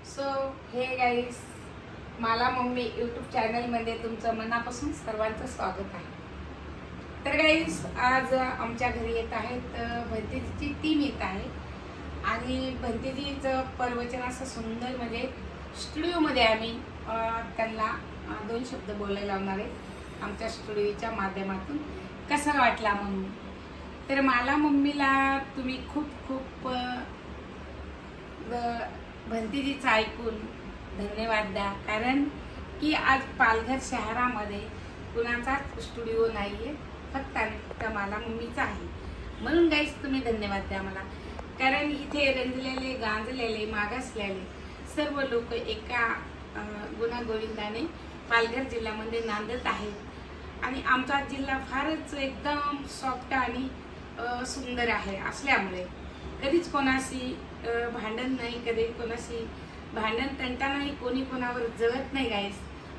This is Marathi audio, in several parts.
सो हे गाईस, मला मम्मी यूट्यूब चॅनलमध्ये तुमचं मनापासून सर्वांचं स्वागत आहे। तर गाईस, आज आमच्या घरी येत आहेत भंतेजीची टीम येत आहे आणि भंतेजीचं प्रवचन असं सुंदर म्हणजे स्टुडिओमध्ये आम्ही त्यांना दोन शब्द बोलायला लावणार आहे आमच्या स्टुडिओच्या माध्यमातून। कसं वाटला म्हणून तर मला मम्मीला तुम्ही खूप खूप भंतेजीचं ऐकून धन्यवाद द्या, कारण की आज पालघर शहरामध्ये कुणाचाच स्टुडिओ नाहीये, फक्त आणि फक्त मला मम्मीचा आहे। म्हणून गाईस तुम्ही धन्यवाद द्या मला, कारण इथे रंजलेले गांजलेले मागासलेले सर्व लोक एका गुणागोविंदाने पालघर जिल्ह्यामध्ये नांदत आहेत आणि आमचा जिल्हा फारच एकदम सॉफ्ट आणि सुंदर आहे। असल्यामुळे कधीच कोणाशी भांडण नाही, कधी कोणाशी भांडण तंटा नाही, कोणी कोणावर जळत नाही गाईस।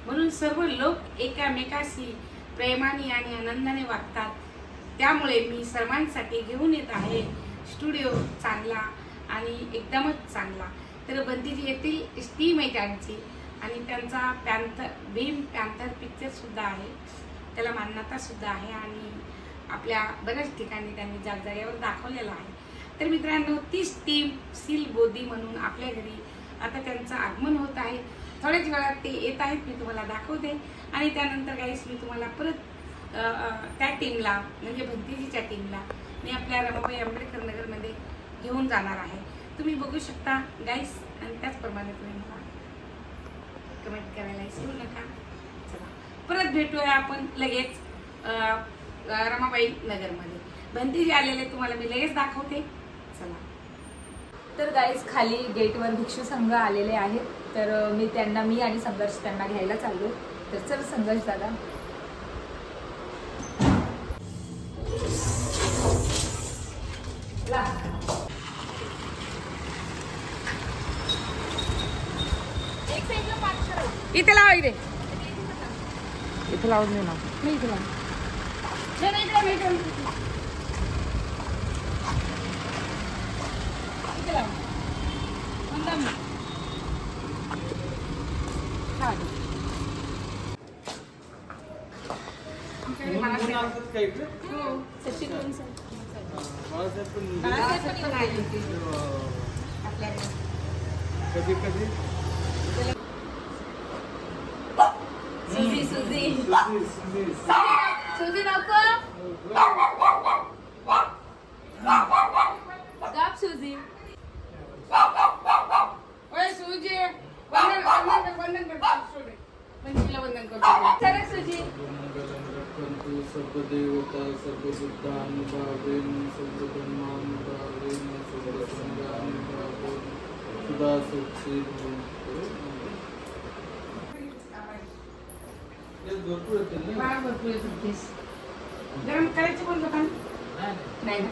म्हणून सर्व लोक एकामेकाशी प्रेमाने आणि आनंदाने वागतात। त्यामुळे मी सर्वांसाठी घेऊन येत आहे स्टुडिओ चांगला आणि एकदमच चांगला। तर भंतेजी येथील टीम आहे त्यांची आणि त्यांचा भीम पॅन्थर पिक्चर सुद्धा आहे, त्याला मान्यता सुद्धा आहे आणि आपल्या बऱ्याच ठिकाणी त्यांनी जागजागेवर दाखवलेला आहे। तर मित्रांनो, तीच टीम सील बोधी म्हणून आपल्या घरी आता त्यांचं आगमन होत आहे। थोड्याच वेळात ते येत आहेत, मी तुम्हाला दाखवते आणि त्यानंतर गाईस मी तुम्हाला परत त्या टीमला म्हणजे भंतेजीच्या टीमला मी आपल्या रमाबाई आंबेडकर नगरमध्ये घेऊन जाणार आहे। तुम्ही बघू शकता गाईस आणि त्याचप्रमाणे तुम्ही मला कमेंट करायला विसरू नका। चला परत भेटूया आपण लगेच रमाबाई नगरमध्ये। भंतेजी आलेले तुम्हाला मी लगेच दाखवते। चला तर गाईज, खाली गेटवर भिक्षू संघ आलेले आहेत, तर मी आणि संघर्ष त्यांना घ्यायला चाललो। तर चल संघर्ष दादा। इथे लावा, इथे लावून दे ना, मी इथे लाव। कधी कधी सुजी सुजी सुजी नको गप सुजी। ओए सुजी, वंदन करतो चला सुजी। सर्वदेवता सर्वबुद्धानुभावेन सर्वधर्मानुभावेन सर्वसंगानुभावेन सदा सुखी भरपूर गरम करायची बोलतो का नाही ना?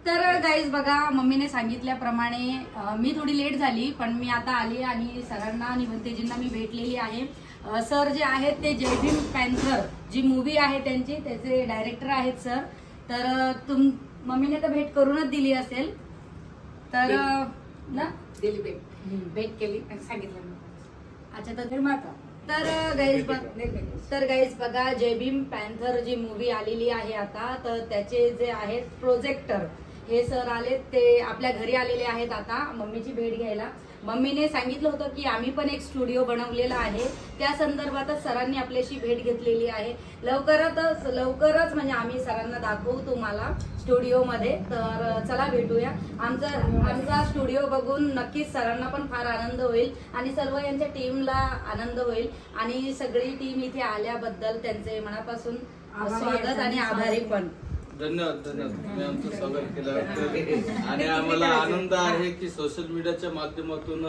तर गाईज बघा, मम्मीने सांगितल्याप्रमाणे मी थोडी लेट झाली, पण मी आता आली आणि सरांना आणि भंतेजींना मी भेटलेली आहे। सर जे आहेत ते जय भीम पॅन्थर जी मूवी आहे त्यांची, त्याचे डायरेक्टर आहेत सर। तर मम्मीने तर भेट करूनच दिली असेल, तर ना दिली भेट केली आणि सांगितलं। अच्छा, तर माता तर गाईज बघा, जय भीम पॅन्थर जी मूवी आलेली आहे आता, तर त्याचे जे आहेत प्रोजेक्टर हे सर आले, ते आपल्या घरी आलेले आहेत आता मम्मीची भेट घ्यायला। मम्मीने सांगितलं होतं की आम्ही पण एक स्टुडिओ बनवलेला आहे, त्या संदर्भातच सरांनी आपल्याशी भेट घेतलेली आहे। लवकरच म्हणजे आम्ही सरांना दाखवू तुम्हाला स्टुडिओमध्ये। तर चला भेटूया। आमचा स्टुडिओ बघून नक्कीच सरांना पण फार आनंद होईल आणि सर्व यांच्या टीमला आनंद होईल आणि सगळी टीम इथे आल्याबद्दल त्यांचे मनापासून स्वागत आणि आभारी पण। धन्यवाद तुम्ही आमचं स्वागत केलं आणि आम्हाला आनंद आहे की सोशल मीडियाच्या माध्यमातून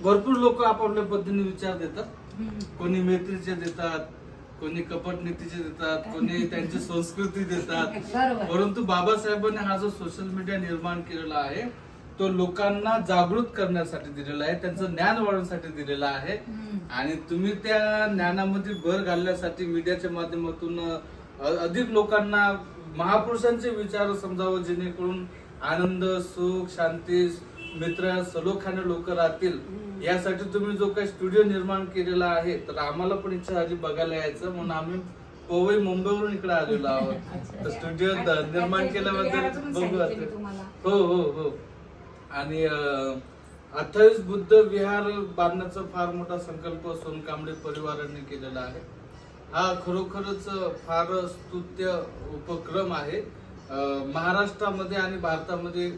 भरपूर लोक आपापल्या पद्धतीने विचार देतात। कोणी मैत्रीचे देतात, कोणी कपट नीतीचे देतात, कोणी त्यांची संस्कृती देतात, परंतु बाबासाहेबांनी हा जो सोशल मीडिया निर्माण केलेला आहे तो लोकांना जागृत करण्यासाठी दिलेला आहे, त्यांचं ज्ञान वाढवण्यासाठी दिलेला आहे आणि तुम्ही त्या ज्ञानामध्ये भर घालण्यासाठी मीडियाच्या माध्यमातून अधिक लोकांना महापुरुषांचे विचार समजावं, जेणेकरून आनंद, सुख, शांती, मित्र, सलोख्याने लोक राहतील, यासाठी तुम्ही जो काही स्टुडिओ निर्माण केलेला आहे, तर आम्हाला पण इच्छा झाली बघायला यायचं, म्हणून आम्ही पवई मुंबईवरून इकडे आलेलो आहोत. तर स्टुडिओ निर्माण केल्याबद्दल बघू. हो हो हो. आणि 28 बुद्ध विहार बांधण्याचा फार मोठा संकल्प सोनकांबळे परिवाराने केलेला आहे. हा खरोखरच फार स्तुत्य उपक्रम आहे. महाराष्ट्रामध्ये आणि भारतामध्ये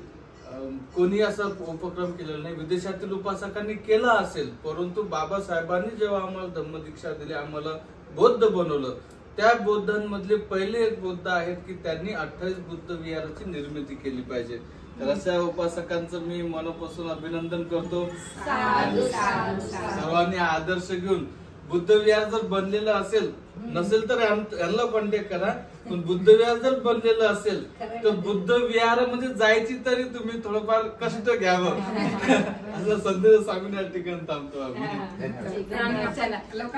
कोणी असा उपक्रम केलेला नाही. विदेशातील उपासकांनी केला असेल, परंतु बाबासाहेबांनी जेव्हा आम्हाला धम्मदीक्षा दिली, आम्हाला बौद्ध बनवलं, त्या बौद्धांमधले पहिले एक बौद्ध आहेत की त्यांनी 28 बुद्ध विहाराची निर्मिती केली पाहिजे. तर अशा उपासकांचं मी मनापासून अभिनंदन करतो. सर्वांनी आदर्श घेऊन बुद्ध विहार जर बनलेलं असेल, नसेल तर यांना कॉन्टॅक्ट करा. पण बुद्ध विहार जर बनलेलं असेल तर बुद्ध विहारामध्ये जायची तरी तुम्ही थोडंफार कष्ट घ्यावं असं संदेश सांगून या ठिकाणी थांबतो आम्ही.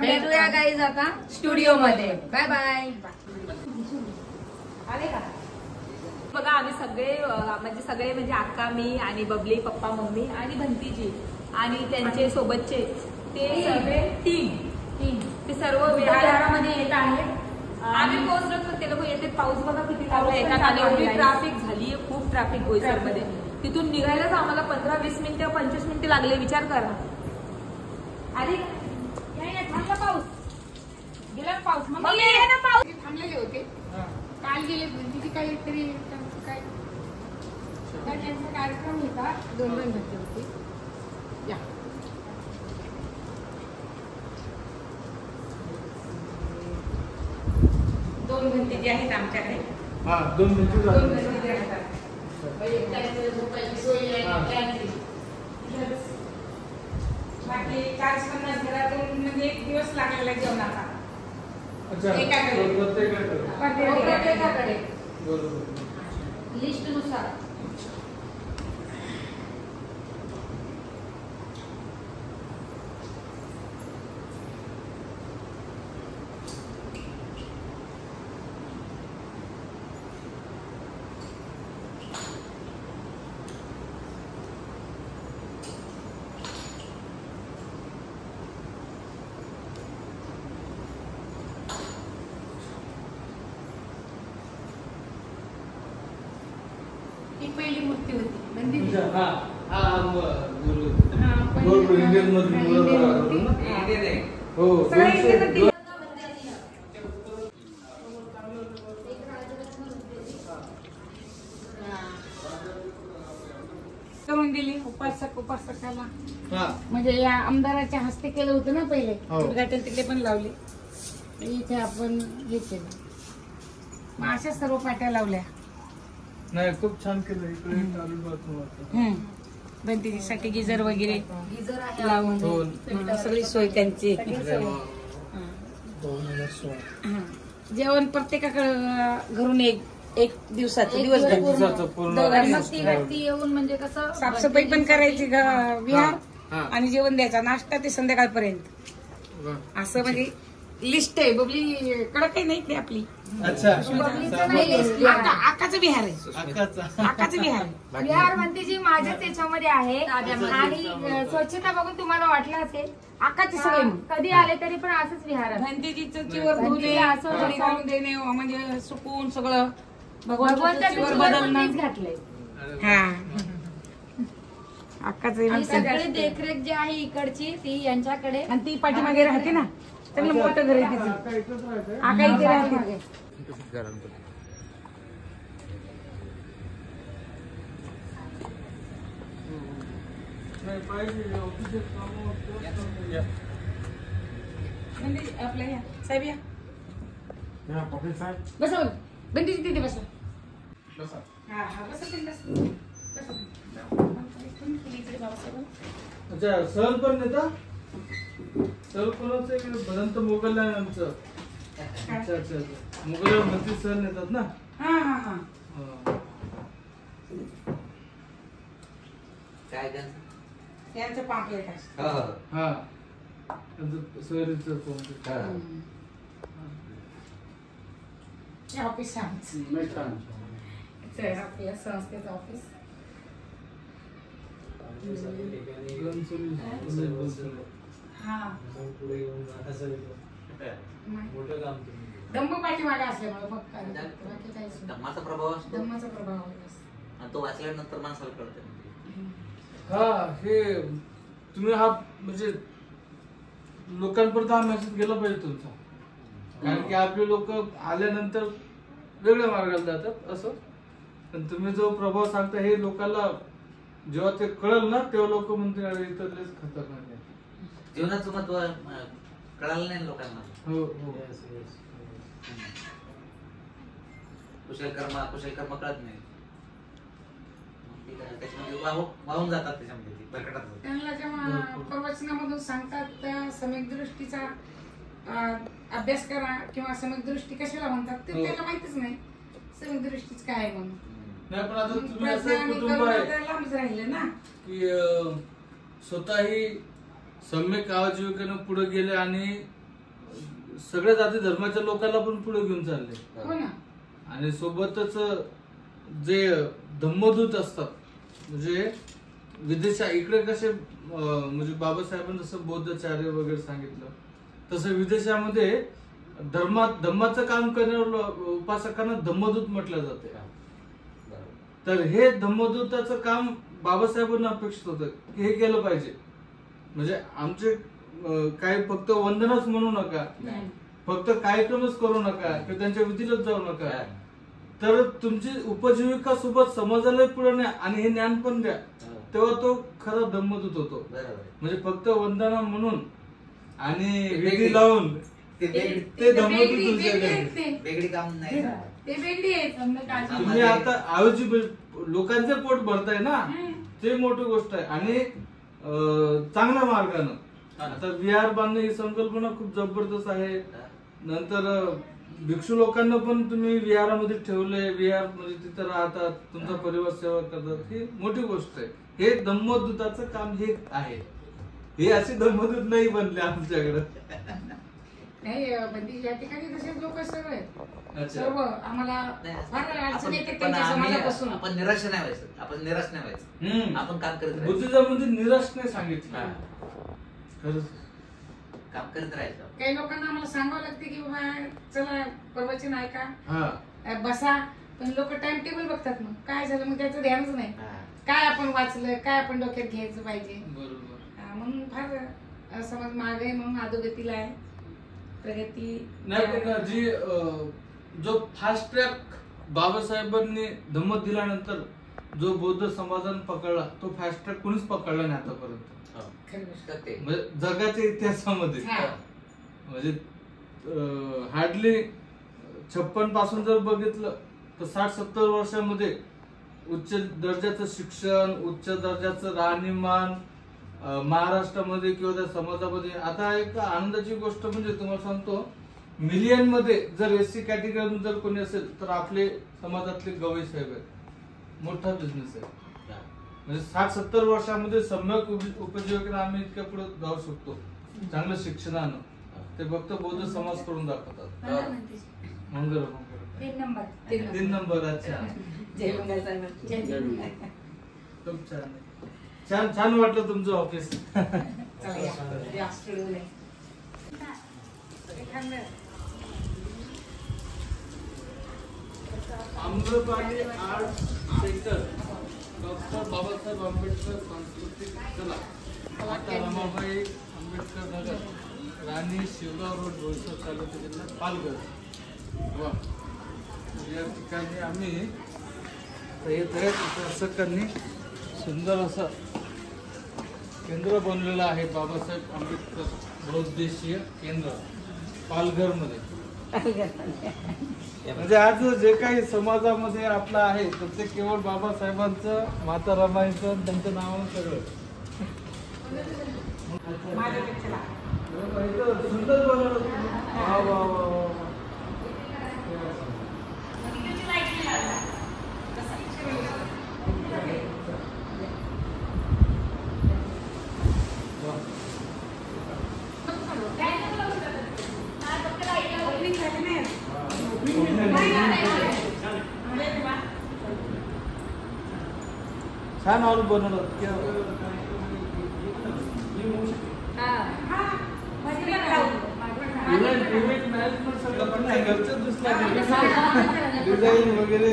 भेटूया गाईज आता स्टुडिओ मध्ये. Bye bye. बघा आम्ही सगळे म्हणजे अक्का, मी आणि बबली, पप्पा, मम्मी आणि भंतीजी आणि त्यांचे सोबतचे ते सगळे टीम ते सर्व विहारामध्ये येत आहेत. आम्ही पोहोचलो तर ते लोक येते. पाऊस बघा किती लागला, एवढी ट्रॅफिक झाली, खूप ट्रॅफिक बोईसर मध्ये. तिथून निघायलाच आम्हाला 15-20 मिनिटं 25 मिनिटं लागले, विचार करा. अरे थांबला पाऊस, गेला पाऊस, मग पाऊस थांबलेले होते. काल गेले तिथे काहीतरी काय त्यांचा कार्यक्रम होता. 2 घंटे होते. या 2 घंटे जे आहेत आमच्याकडे. 2 घंटे बाकी 40-50 घरातून म्हणजे 1 दिवस लागलेला जेवणाचा. प्रत्येकाकडे लिस्ट नुसार. ही पहिली मूर्ती होती. करून दिली उपासकाला. म्हणजे या आमदाराच्या हस्ते केलं होतं ना पहिले उद्घाटन, तिकडे पण लावले. इथे आपण हे केलं. मग अशा सर्व पाट्या लावल्या. नाही, खूप छान केलं. इकडे बनतीसाठी गिझर वगैरे लावून सगळी सोय त्यांची. जेवण प्रत्येकाकडे घरून एक दिवसाचं व्यक्ती येऊन म्हणजे कसं साफसफाई पण करायची विहार आणि जेवण द्यायचा, नाश्ता ते संध्याकाळपर्यंत. असं म्हणजे लिस्ट आहे. बबली कडक काही नाही ते आपली. अच्छा, आकाचं विहार आहे. आकाचं विहार विहार म्हणते जी माझ्या त्याच्यामध्ये आहे. आणि स्वच्छता बघून तुम्हाला वाटलं असेल आकाचे सगळे कधी आले तरी पण असंच विहार आहे. भंतीजीचं चिवर धुणे, घरी घालून देणे, म्हणजे सुकून सगळं भगवंताचं बदलणं घातलंय. हा आकाचं सगळी देखरेख जी आहे इकडची ती यांच्याकडे. आणि ती पाठीमागे राहते ना, चांगलं मोठं घर आहे तिचं. आका इथे राहते. आपल्या या साहेब या बसा. बंदीची तिथे बसा. हा हा बसा तिथे बसा. अच्छा, सर पण नेता. सर कोणाचं आहे? भदंत मोगल आहे आमचं. अच्छा अच्छा, मोगल मंत्री सर नेतात ना. हा हा हा. त्यांचं पापलेट आहे. हा, त्यांचं सहलीचं हे ऑफिस आहे आमचं. इथे आपल्या संस्थेचं ऑफिस. हा दंभ पाठीमागे असल्यामुळे फक्त बाकी काहीच नाही. धम्माचा प्रभाव असतो. धम्माचा प्रभाव आहे. आणि तो वाचल्यानंतर माणसाला कळतं. हा हे तुम्ही हा म्हणजे लोकांपर्यंत हा मेसेज गेला पाहिजे तुमचा. कारण की आपले लोक आल्यानंतर वेगळ्या मार्गाला जातात असं. पण तुम्ही जो प्रभाव सांगता हे लोकांना जेव्हा ते कळलं ना तेव्हा लोक म्हणतील अरे इथलेच खतरनाक आहे. जीवनाचं महत्व कळालं नाही लोकांना. हो हो कुशल कर्म कळत नाही. त्याच्यामध्ये वाहून जातात. त्याच्यामध्ये प्रकटात त्यांना जेव्हा प्रवचनामधून सांगतात त्या सम्यक दृष्टीचा अभ्यास करा किंवा सम्यक दृष्टी कशाला म्हणतात ते त्याला माहितीच नाही. सम्यक दृष्टीच काय आहे म्हणून. नाही पण आता तुम्ही असं कुटुंब आहे लांबच राहिले ना की स्वतःही सम्यक आजीविकेनं पुढे गेले आणि सगळ्या जाती धर्माच्या लोकांना पण पुढे घेऊन चालले. हो ना. आणि सोबतच जे धम्मदूत असतात म्हणजे विदेशा इकडे कसे म्हणजे बाबासाहेबांनी जसं बौद्धाचार्य वगैरे सांगितलं तसं विदेशामध्ये धम्माचं काम करणाऱ्या उपासकांना धम्मदूत म्हटलं जाते. तर हे धम्मदूताचं काम बाबासाहेबांना अपेक्षित होतं की हे केलं पाहिजे. म्हणजे आमचे काही फक्त वंदनच म्हणू नका, फक्त कार्यक्रमच करू नका किंवा त्यांच्या विधीलाच जाऊ नका, तर तुमची उपजीविका सोबत समाजाला पुढे न्या आणि हे ज्ञान पण द्या. तेव्हा तो खरा धम्मदूत होतो. म्हणजे फक्त वंदना म्हणून आणि विधी लावून ते धम्मदूत वेगळी काम नाही. ते वेगळी आहे. तुम्ही आता आयोजी लोकांचे पोट भरताय ना ते मोठी गोष्ट आहे. आणि चांगल्या मार्गानं आता विहार बांधणं ही संकल्पना खूप जबरदस्त आहे. नंतर भिक्षू लोकांना पण तुम्ही विहारामध्ये ठेवलंय, विहार म्हणजे तिथे राहतात, तुमचा परिवार सेवा करतात, ही मोठी गोष्ट आहे. हे धम्मदूताचं काम हे आहे. हे असे धम्मदूत नाही बनले आमच्याकडे. नाही बंदी या ठिकाणी तसेच लोक सगळे अच्छा सर्व आम्हाला फार अडचण येते पण त्यांच्या समाजापासून. आपण निराश नाही व्हायचं. आपण निराश नाही व्हायचं. आपण काम करत राहायचं. बुद्धिजमध्ये निराश नाही सांगितलं. खरंच काम करत राहायचं. काही लोकांना आम्हाला सांगावं लागते की बाबा चला प्रवचन ऐका, हा बसा. पण लोक टाइम टेबल बघतात. मग काय झालं मग त्याचं ध्यानच नाही. काय आपण वाचलं, काय आपण डोक्यात घ्यायचं पाहिजे. बरोबर. म्हणून फार समाज मागे आहे. म्हणून अधोगतीला आहे. प्रगती नाही पण जी जो फास्ट ट्रॅक बाबासाहेबांनी धम्मत दिल्यानंतर जो बौद्ध समाजाने पकडला तो फास्ट ट्रॅक कोणीच पकडला नाही आतापर्यंत. म्हणजे जगाच्या इतिहासामध्ये म्हणजे हार्डली 56 पासून जर बघितलं तर 60-70 वर्षामध्ये उच्च दर्जाचं शिक्षण, उच्च दर्जाचं राहणीमान महाराष्ट्रामध्ये किंवा त्या समाजामध्ये. आता एक आनंदाची गोष्ट म्हणजे तुम्हाला सांगतो, मिलियन मध्ये जर एससी कॅटेगरी जर कोणी असेल तर आपले समाजातले गवई साहेब आहेत. मोठा बिझनेस आहे. म्हणजे 60-70 वर्षामध्ये सम्यक उपजीविकेने आम्ही इतक्या पुढे जाऊ शकतो चांगलं शिक्षणानं. ते फक्त बौद्ध समाज करून दाखवतात. मंगल 3 नंबर. अच्छा जय मंगल साहेब. खूप छान. छान वाटलं तुमचं office. Amrapali art centre, doctor Babasaheb Ambedkar सांस्कृतिक कला, माता रमाबाई आंबेडकर नगर, राणी शिवगाव रोड, बोईसर तालुका, जिल्हा पालघर. वा या ठिकाणी आम्ही दर्शकांनी सुंदर असं केंद्र बनलेलं आहे. बाबासाहेब आंबेडकर बहुउद्देशीय केंद्र पालघर मध्ये. म्हणजे आज जे काही समाजामध्ये आपलं आहे तर ते केवळ बाबासाहेबांचं, माता रमाईचं, त्यांच्या नावानं सगळं सुंदर बनवलं. वा वा वा. नाही छान हॉल बनवलं. इव्हेंट मॅनेजमेंट सगळं पण नाही घरचं दुसरं डिझाईन वगैरे.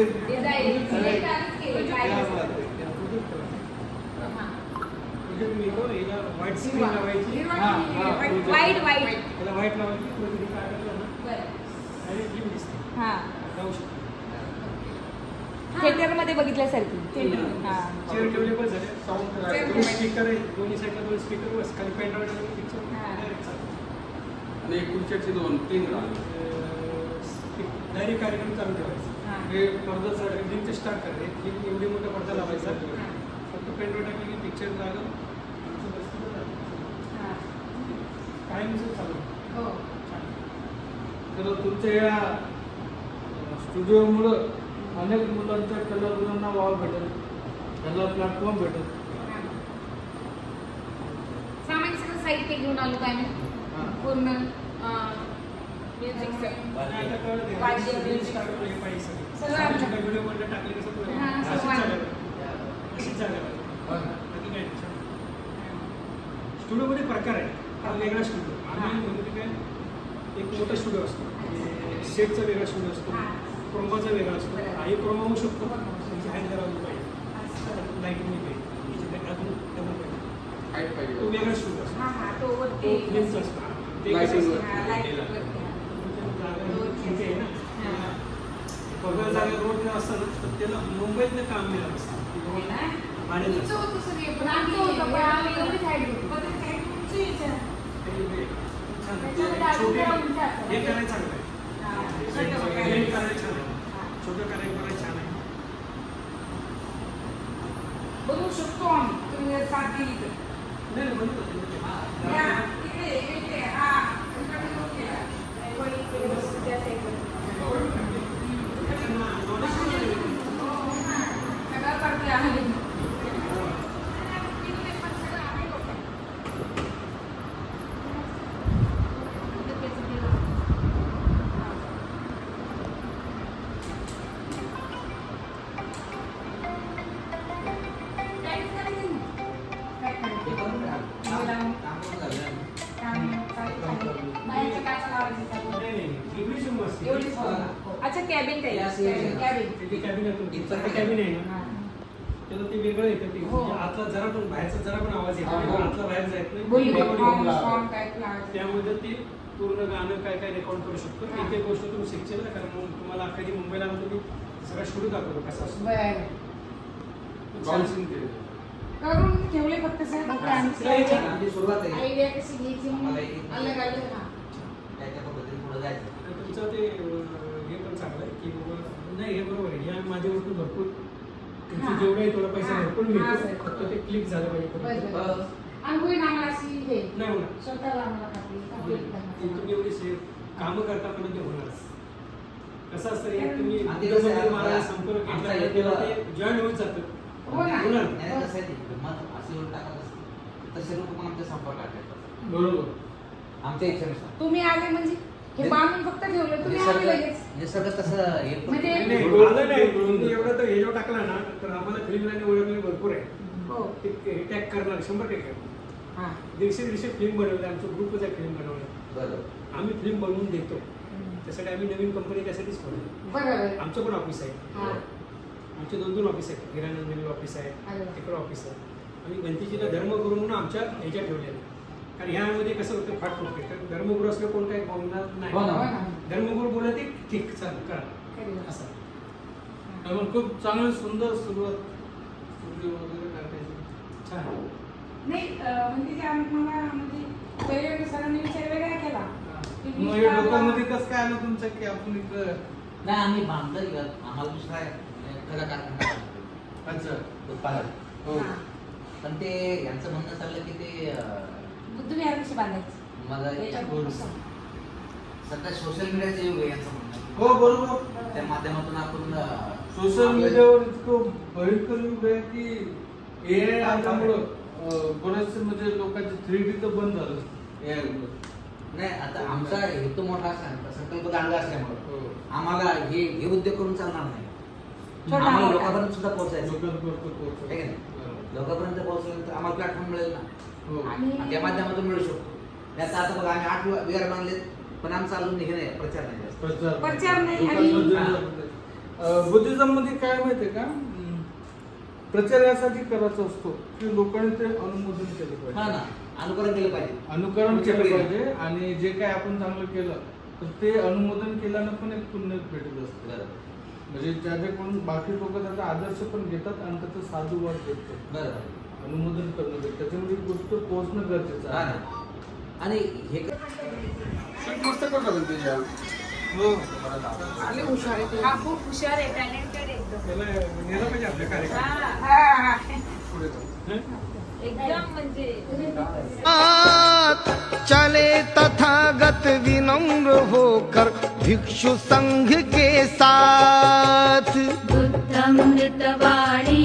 व्हाईट स्क्रीन लावायची, वाईट त्याला व्हाईट लावायची, जाऊ शकतो. थिएटर मध्ये बघितल्यासारखी. चेअर टेबल झाले, साऊंड दोन स्पीकर आहे, दोन्ही साईडला 2 स्पीकर, बस खाली पेन ड्राईव्ह पिक्चर आणि खुर्च्याचे 2-3 डायरेक्ट कार्यक्रम चालू ठेवायचा. हे पडदा फिल्मचे स्टार्ट करायचे, फिल्म एवढी मोठा पडदा लावायचा, फक्त पेन ड्राईव्ह टाकली की पिक्चर लागलं कायमचं चालू. तर तुमच्या या स्टुडिओमुळं अनेक मुलांच्या कलागुणांना वाव भेटेल, त्याला प्लॅटफॉर्म भेटेल. सामान्य सगळं साहित्य घेऊन आलो काय नाही पूर्ण व्हिडिओ मध्ये टाकले कसं स्टुडिओ मध्ये प्रकार आहे, हा वेगळा स्टुडिओ. आम्ही म्हणजे काय एक मोठा स्टुडिओ असतो, सेटचा वेगळा स्टुडिओ असतो, क्रोमाचा वेगळा असतो. हे क्रोमा होऊ शकतो, त्यांची हाईट जरा पाहिजे, लाईटिंग पाहिजे, अजून डबल पाहिजे, तो वेगळा स्टुडिओ असतो. तो फिल्मचा असतो, ते कसं आहे ना, पगार जागा रोड असतं ना, तर त्याला मुंबईतनं काम मिळालं असतं भाड्याचं. हे करायचं चांगलं आहे, छोटं करायचं छान आहे. बघू शकतो आम्ही, तुम्ही साथ दिली तर. नाही म्हणतो अच्छा कॅबिन कॅबिन आहे ना, त्याला ते वेगळं येतं. ते आतला जरा पण बाहेरचा जरा पण आवाज येतो, आतला बाहेर जात नाही. त्यामध्ये ते पूर्ण गाणं काय काय रेकॉर्ड करू शकतो. एक एक गोष्ट तुम्ही शिकशील ना, कारण तुम्हाला कधी मुंबईला आलो तुम्ही सगळा स्टुडिओ दाखवतो कसा असतो. करून ठेवले फक्त सर सुरुवात आहे. आयडिया कशी घ्यायची अलग अलग. त्याच्या पद्धतीने पुढे जायचं. तुमचं ते हे पण चांगलं आहे की नाही, हे बरोबर आहे. या माझ्यावरती भरपूर तुमचं जेवढं आहे थोडा पैसा भरपूर मिळतो, फक्त ते क्लिक झालं पाहिजे. आणि होईल आम्हाला अशी हे नाही होणार, स्वतःला आम्हाला तुम्ही एवढी कामं करता पण ते होणारच. कसं असतं, एक तुम्ही मला संपर्क घेतला ते जॉईन होऊन जातं. तसे लोक पण आमच्या संपर्कात येतात. बरोबर, आमच्या इच्छेनुसार. तुम्ही आले म्हणजे हे बांधून फक्त ठेवलं, तुम्ही आले लगेच. निसर्ग तसं म्हणजे एवढं तर हे जो टाकला ना, तर आम्हाला फिल्म लाईन ओळखली भरपूर आहे. ते टॅग करणार 100%. 150 फिल्म बनवले, आमचं ग्रुपच आहे फिल्म बनवलं. आम्ही फिल्म बनवून देतो, त्यासाठी आम्ही नवीन कंपनी त्यासाठीच खोलली. आमचं पण ऑफिस आहे, आमचे 2 ऑफिस आहेत. हिरानंदिनी ऑफिस आहे, तिकडं ऑफिस आहे. आम्ही गणपतीला धर्मगुरू म्हणून आमच्या ह्याच्यात ठेवलेलं. कारण ह्यामध्ये कसं होतं, फाट फुटते. कारण धर्मगुरू असलं कोण काही बोलणार नाही. धर्मगुरू बोलत ते ठीक चालेल करा असं. खूप चांगली सुंदर सुरुवात वगैरे टाकायची. छान नाही म्हणजे जे आम्हाला म्हणजे पहिले सरांनी विचार वेगळा केला. डोक्यामध्ये कसं काय आलं तुमचं की आपण नाही, आम्ही बांधतो आम्हाला दुसरा कलाकार. अच्छा, उत्पादन. पण ते यांचं म्हणणं चाललं की ते बुद्धविहार कशी बांधायचं मला सध्या सोशल मीडियाचं युग आहे यांचं म्हणणं. हो बरोबर, त्या माध्यमातून आपण सोशल मीडियावर इतकं भयंकर युग आहे की एआय आल्यामुळं बरेचसे म्हणजे लोकांचे 3D तर बंद झालं एआय मुळे. नाही, आता आमचा हेतू मोठा संकल्प दांडगा असल्यामुळे आम्हाला हे उद्योग करून चालणार नाही. आम्हाला लोकांपर्यंत सुद्धा पोहोचायचं. लोकांपर्यंत पोहोचायचं. लोकांपर्यंत पोहोचल्यानंतर आम्हाला प्लॅटफॉर्म मिळेल ना. आणि त्या माध्यमातून मिळू शकतो. आता बघा आम्ही 8 विहार बांधलेत पण आमचा अजून हे नाही, प्रचार नाही. प्रचार नाही. बुद्धिझम मध्ये काय माहितीये का, प्रचार यासाठी करायचा असतो की लोकांनी ते अनुमोदन केलं पाहिजे, अनुकरण केलं पाहिजे, अनुकरण केलं पाहिजे. आणि जे काय आपण चांगलं केलं तर ते अनुमोदन केल्यानं पण एक पुण्य भेटत असतं. म्हणजे ज्याच्याकडून बाकी लोक त्याचा आदर्श पण घेतात आणि त्याचा साधुवाद भेटतो, अनुमोदन करणं, त्याच्यामध्ये गोष्ट पोहोचणं गरजेचं आहे. आणि हे मस्त करतात त्याच्या. हो हा खूप हुशार आहे, टॅलेंटेड एकदम एकदम म्हणजे चले तथागत विनम्र होकर भिक्षु संघ के साथ। बुद्धमृतवाणी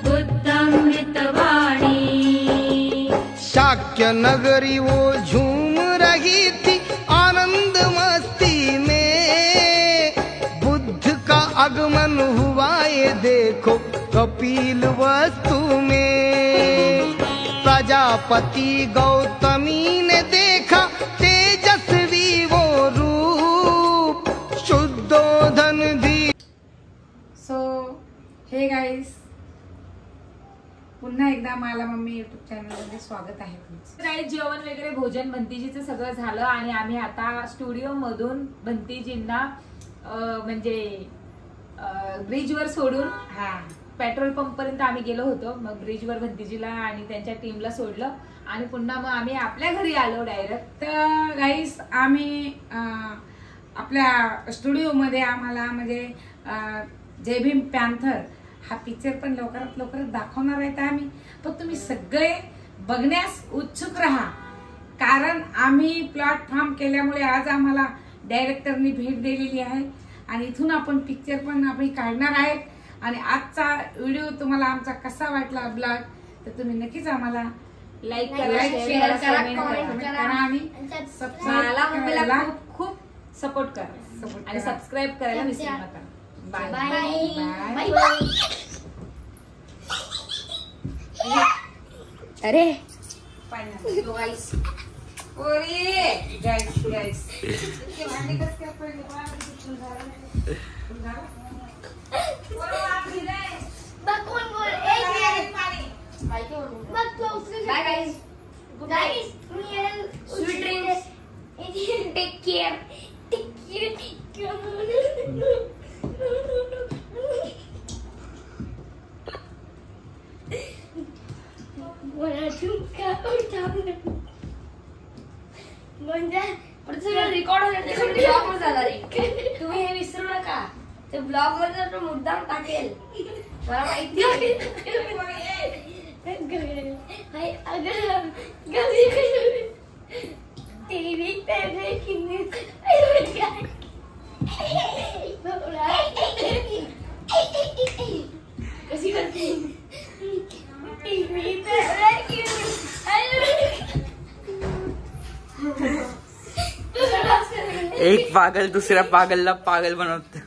बुद्धमृतवाणी। शाक्य नगरी वो झूम रही थी आनंद मस्ती में, बुद्ध का आगमन हुआ ये देखो कपिल वस्तु में। प्रजापति गौतमी ने देखा तेजस्वी वो रूप, शुद्धोधन भी। सो हे गाईस, पुन्हा एकदा मला मम्मी युट्यूब चॅनल मध्ये स्वागत आहे तुमचं. काही जेवण वगैरे भोजन भंतीजीचं सगळं झालं आणि आम्ही आता स्टुडिओ मधून भंतीजींना म्हणजे ब्रिजवर सोडून पेट्रोल पंप पर्यंत आम्ही गेलो होतो. मग ब्रिजवर भंतीजीला आणि त्यांच्या टीमला सोडलं आणि पुन्हा मग आम्ही आपल्या घरी आलो डायरेक्ट. तर गाईस, आम्ही आपल्या स्टुडिओ मध्ये आम्हाला म्हणजे जय भीम पॅन्थर हा पिक्चर पण लवकरात लवकर दाखवणार आहे. आम्ही पण तुम्ही सगळे बघण्यास उत्सुक राहा, कारण आम्ही प्लॅटफॉर्म केल्यामुळे आज आम्हाला डायरेक्टरनी भेट दिलेली आहे आणि इथून आपण पिक्चर पण आपण काढणार आहेत. आणि आजचा व्हिडिओ तुम्हाला आमचा कसा वाटला ब्लॉग, तर तुम्ही नक्कीच आम्हाला लाईक करा, शेअर करा, कमेंट करा आणि सबस्क्राईब खूप सपोर्ट करा आणि सबस्क्राईब करायला विसरू नका. Bye bye bye. अरे guys guys Bye guys. Good night. Sweet dreams. Take care. Take care. Take care. Record तुम्ही हे विसरू नका. ते ब्लॉग मध्ये तो मुद्दाम टाकेल, मला माहिती आहे. कशी करते एक पागल दुसऱ्या पागलला पागल बनवते.